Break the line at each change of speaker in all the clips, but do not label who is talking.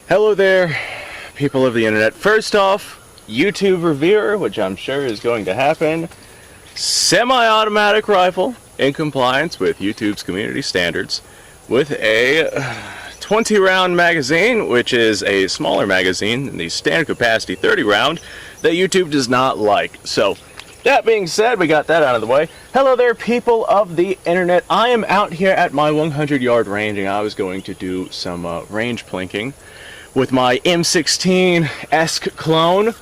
Hello there, people of the internet. First off, YouTube reviewer, which I'm sure is going to happen. Semi-automatic rifle in compliance with YouTube's community standards with a 20 round magazine, which is a smaller magazine than the standard capacity 30 round that YouTube does not like. So that being said, we got that out of the way. Hello there, people of the internet. I am out here at my 100-yard range, and I was going to do some range plinking with my M16-esque clone,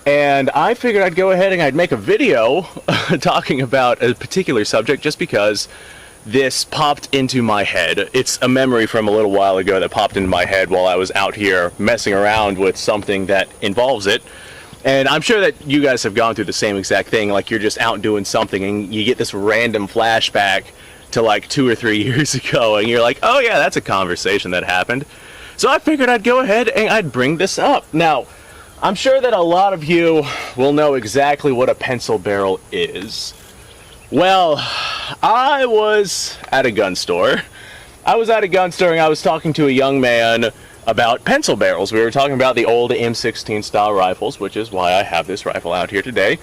and I figured I'd go ahead and I'd make a video talking about a particular subject just because this popped into my head. It's a memory from a little while ago that popped into my head while I was out here messing around with something that involves it. And I'm sure that you guys have gone through the same exact thing, like you're just out doing something and you get this random flashback to like 2 or 3 years ago, and you're like, oh yeah, that's a conversation that happened. So I figured I'd go ahead and I'd bring this up. Now, I'm sure that a lot of you will know exactly what a pencil barrel is. Well, I was at a gun store. And I was talking to a young man about pencil barrels. We were talking about the old M16 style rifles, which is why I have this rifle out here today.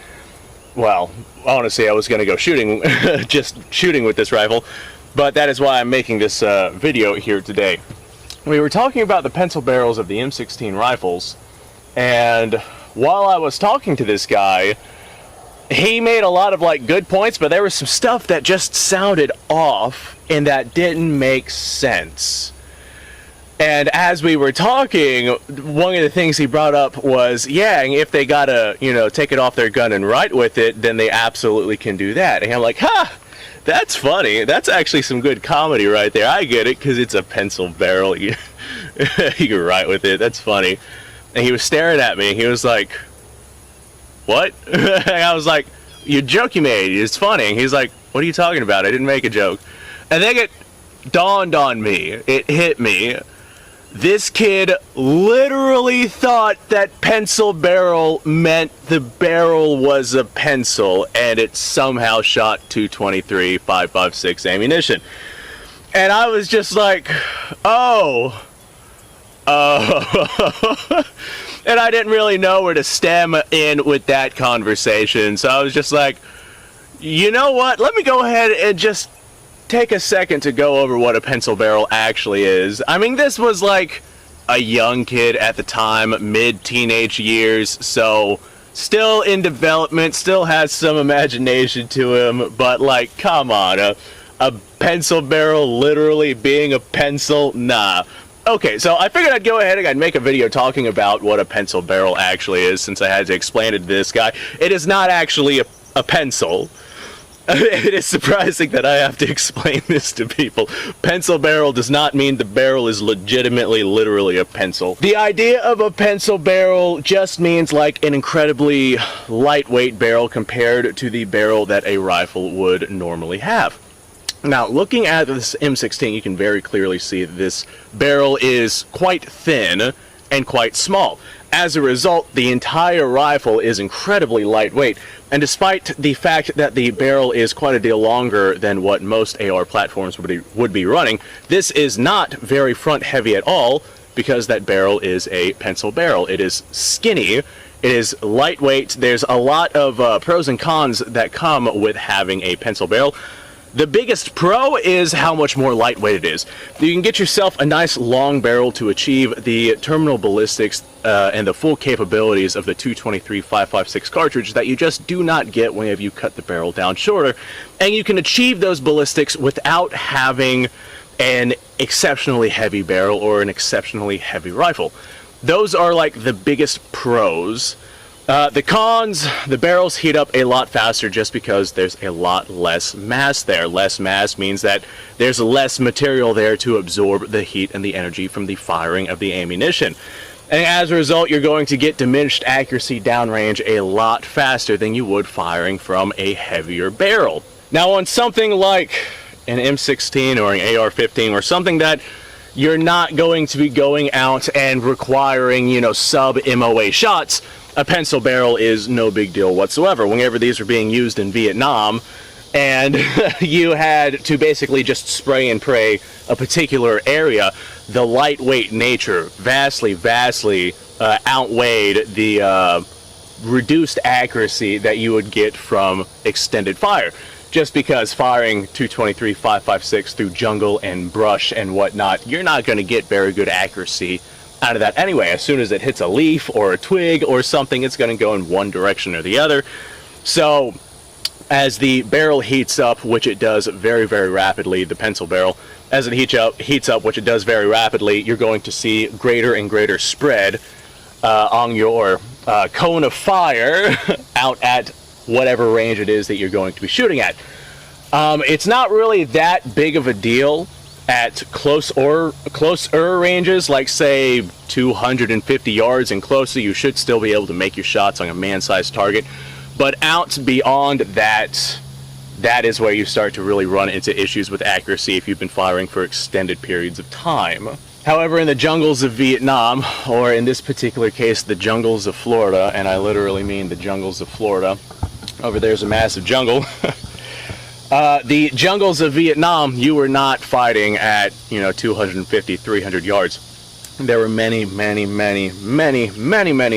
Well, honestly, I was going to go shooting, just shooting with this rifle, but that is why I'm making this video here today. We were talking about the pencil barrels of the M16 rifles, and while I was talking to this guy, he made a lot of like good points, but there was some stuff that just sounded off and that didn't make sense. And as we were talking, one of the things he brought up was, yeah, if they gotta, take it off their gun and write with it, then they absolutely can do that. And I'm like, ha! That's funny. That's actually some good comedy right there. I get it, because it's a pencil barrel. You can write with it. That's funny. And he was staring at me. He was like, what? And I was like, your joke you made, it's funny. And he's like, what are you talking about? I didn't make a joke. And then it dawned on me. It hit me. This kid literally thought that pencil barrel meant the barrel was a pencil and it somehow shot 223 5.56 ammunition. And I was just like, oh. And I didn't really know where to stem in with that conversation. So I was just like, you know what? Let me go ahead and just take a second to go over what a pencil barrel actually is. I mean, this was like a young kid at the time, mid-teenage years, so still in development, still has some imagination to him, but like, come on, a pencil barrel literally being a pencil? Nah. Okay, so I figured I'd go ahead and I'd make a video talking about what a pencil barrel actually is, since I had to explain it to this guy. It is not actually a pencil. It is surprising that I have to explain this to people. Pencil barrel does not mean the barrel is legitimately, literally a pencil. The idea of a pencil barrel just means like an incredibly lightweight barrel compared to the barrel that a rifle would normally have. Now, looking at this M16, you can very clearly see that this barrel is quite thin and quite small. As a result, the entire rifle is incredibly lightweight, and despite the fact that the barrel is quite a deal longer than what most AR platforms would be running, this is not very front heavy at all, because that barrel is a pencil barrel. It is skinny, it is lightweight. There's a lot of pros and cons that come with having a pencil barrel. The biggest pro is how much more lightweight it is. You can get yourself a nice long barrel to achieve the terminal ballistics and the full capabilities of the 223 5.56 cartridge that you just do not get whenever you cut the barrel down shorter. And you can achieve those ballistics without having an exceptionally heavy barrel or an exceptionally heavy rifle. Those are like the biggest pros. The cons, the barrels heat up a lot faster just because there's a lot less mass there. Less mass means that there's less material there to absorb the heat and the energy from the firing of the ammunition. And as a result, you're going to get diminished accuracy downrange a lot faster than you would firing from a heavier barrel. Now, on something like an M16 or an AR-15 or something that you're not going to be going out and requiring, sub-MOA shots, a pencil barrel is no big deal whatsoever. Whenever these were being used in Vietnam, and you had to basically just spray and pray a particular area, the lightweight nature vastly outweighed the reduced accuracy that you would get from extended fire. Just because firing 223 5.56 through jungle and brush and whatnot, you're not going to get very good accuracy out of that anyway. As soon as it hits a leaf or a twig or something, it's going to go in one direction or the other. So as the barrel heats up, which it does very rapidly, the pencil barrel, as it heats up, which it does very rapidly, you're going to see greater and greater spread on your cone of fire out at whatever range it is that you're going to be shooting at. It's not really that big of a deal at closer ranges, like say 250 yards and closer. You should still be able to make your shots on a man-sized target. But out beyond that, that is where you start to really run into issues with accuracy if you've been firing for extended periods of time. However, in the jungles of Vietnam, or in this particular case, the jungles of Florida, and I literally mean the jungles of Florida, over there's a massive jungle. The jungles of Vietnam, you were not fighting at, 250, 300 yards. There were many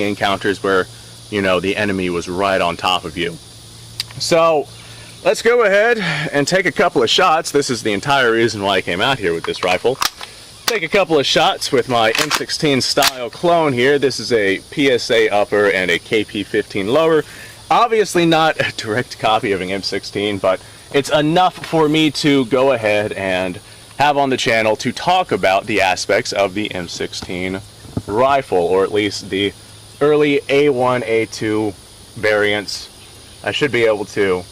encounters where, the enemy was right on top of you. So, let's go ahead and take a couple of shots. This is the entire reason why I came out here with this rifle. Take a couple of shots with my M16 style clone here. This is a PSA upper and a KP15 lower. Obviously not a direct copy of an M16, but it's enough for me to go ahead and have on the channel to talk about the aspects of the M16 rifle, or at least the early A1, A2 variants. I should be able to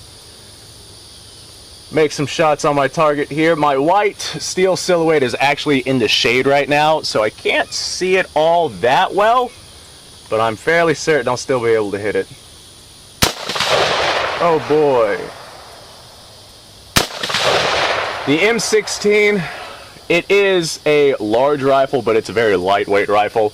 make some shots on my target here. My white steel silhouette is actually in the shade right now, so I can't see it all that well, but I'm fairly certain I'll still be able to hit it. Oh boy. The M16, it is a large rifle, but it's a very lightweight rifle.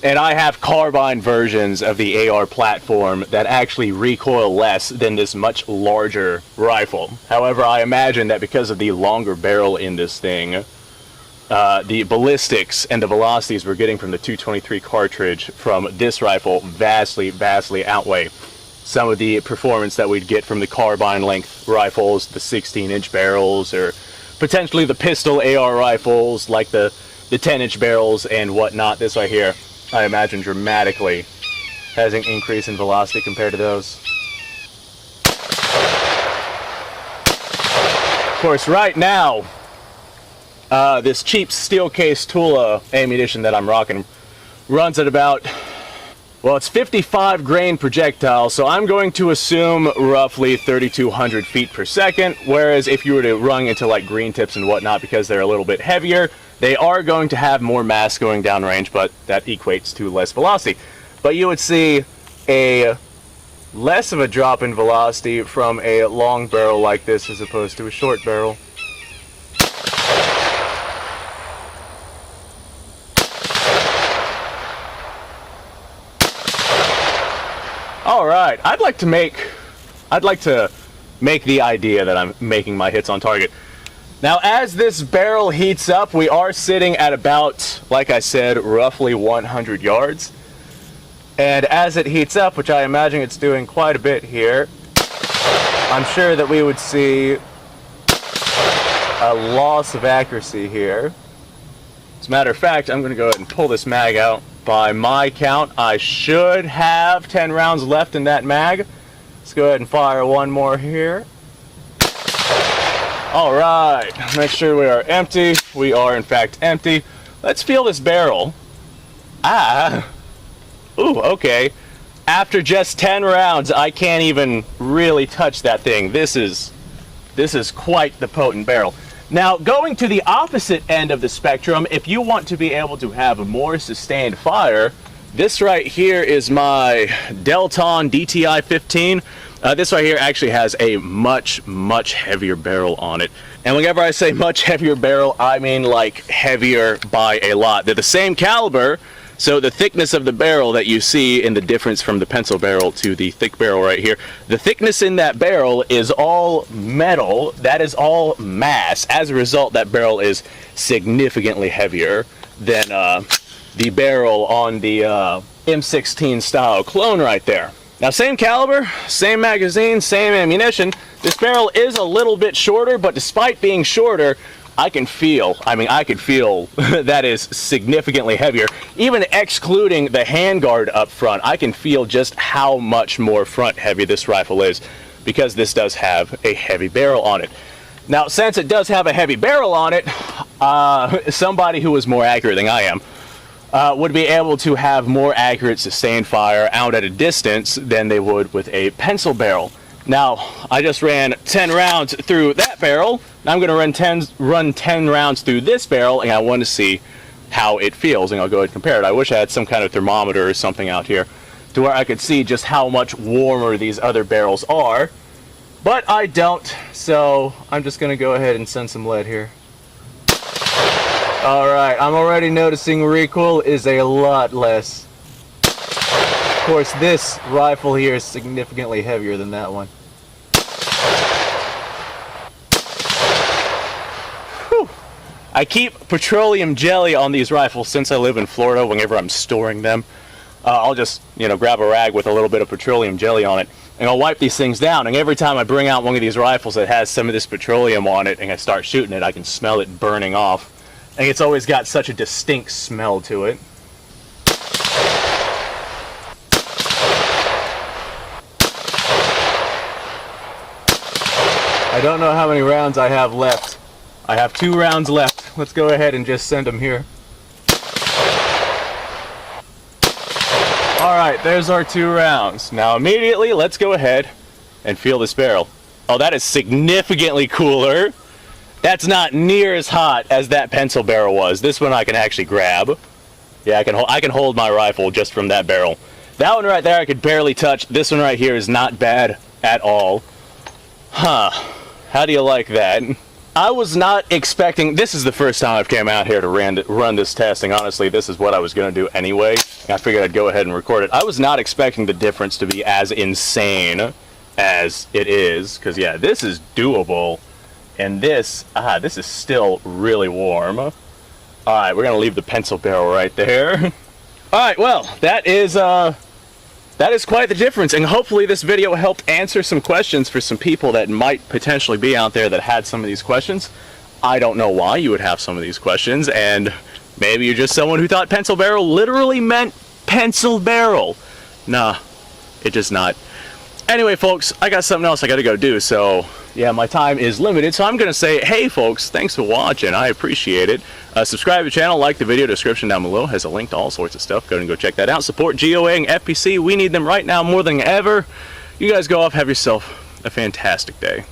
And I have carbine versions of the AR platform that actually recoil less than this much larger rifle. However, I imagine that because of the longer barrel in this thing, the ballistics and the velocities we're getting from the 223 cartridge from this rifle vastly outweigh some of the performance that we'd get from the carbine length rifles, the 16-inch barrels, or potentially the pistol AR rifles like the 10-inch barrels and whatnot. This right here, I imagine, dramatically has an increase in velocity compared to those. Of course, right now, this cheap steel case Tula ammunition that I'm rocking runs at about, well, it's 55 grain projectile, so I'm going to assume roughly 3,200 feet per second, whereas if you were to run into like green tips and whatnot, because they're a little bit heavier, they are going to have more mass going downrange, but that equates to less velocity. But you would see a less of a drop in velocity from a long barrel like this as opposed to a short barrel. Alright, I'd like to make the idea that I'm making my hits on target. Now, as this barrel heats up, we are sitting at about, like I said, roughly 100 yards. And as it heats up, which I imagine it's doing quite a bit here, I'm sure that we would see a loss of accuracy here. As a matter of fact, I'm going to go ahead and pull this mag out. By my count, I should have 10 rounds left in that mag. Let's go ahead and fire one more here. Alright, make sure we are empty. We are in fact empty. Let's feel this barrel. Ooh, okay. After just 10 rounds, I can't even really touch that thing. This is quite the potent barrel. Now, going to the opposite end of the spectrum, if you want to be able to have a more sustained fire, this right here is my Delton DTI 15. This right here actually has a much heavier barrel on it. And whenever I say much heavier barrel, I mean like heavier by a lot. They're the same caliber, So the thickness of the barrel that you see in the difference from the pencil barrel to the thick barrel right here, the thickness in that barrel is all metal. That is all mass. As a result, that barrel is significantly heavier than the barrel on the M16 style clone right there. Now, same caliber, same magazine, same ammunition. This barrel is a little bit shorter, but despite being shorter, I can feel that is significantly heavier. Even excluding the handguard up front, I can feel just how much more front heavy this rifle is, because this does have a heavy barrel on it. Now, since it does have a heavy barrel on it, somebody who is more accurate than I am would be able to have more accurate sustained fire out at a distance than they would with a pencil barrel. Now, I just ran 10 rounds through that barrel. Now I'm going to run 10 rounds through this barrel, and I want to see how it feels, and I'll go ahead and compare it. I wish I had some kind of thermometer or something out here to where I could see just how much warmer these other barrels are, but I don't, so I'm just going to go ahead and send some lead here. Alright, I'm already noticing recoil is a lot less. Of course, this rifle here is significantly heavier than that one. Whew. I keep petroleum jelly on these rifles since I live in Florida. Whenever I'm storing them, I'll just, grab a rag with a little bit of petroleum jelly on it, and I'll wipe these things down. And every time I bring out one of these rifles that has some of this petroleum on it and I start shooting it, I can smell it burning off. And it's always got such a distinct smell to it. I don't know how many rounds I have left. I have 2 rounds left. Let's go ahead and just send them here. Alright, there's our 2 rounds. Now immediately, let's go ahead and feel this barrel. Oh, that is significantly cooler. That's not near as hot as that pencil barrel was. This one I can actually grab. Yeah, I can hold my rifle just from that barrel. That one right there I could barely touch. This one right here is not bad at all. Huh. How do you like that? I was not expecting... This is the first time I've came out here to run this testing. Honestly, this is what I was going to do anyway. I figured I'd go ahead and record it. I was not expecting the difference to be as insane as it is. Because, yeah, this is doable. And this is still really warm. Alright, we're going to leave the pencil barrel right there. Alright, well, that is quite the difference. And hopefully this video helped answer some questions for some people that might potentially be out there that had some of these questions. I don't know why you would have some of these questions. And maybe you're just someone who thought pencil barrel literally meant pencil barrel. Nah, it does not. Anyway, folks, I got something else I got to go do, so yeah, my time is limited, so I'm going to say, hey, folks, thanks for watching. I appreciate it. Subscribe to the channel, like the video. Description down below has a link to all sorts of stuff. Go ahead and go check that out. Support GOA and FPC. We need them right now more than ever. You guys go off, have yourself a fantastic day.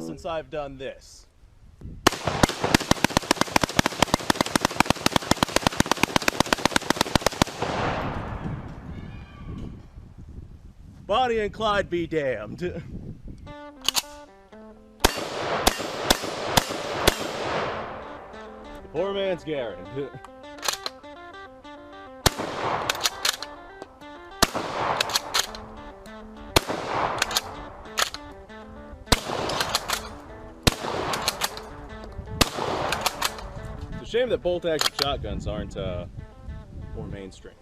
Since I've done this. Bonnie and Clyde be damned. The poor man's Gary. Shame that bolt-action shotguns aren't more mainstream.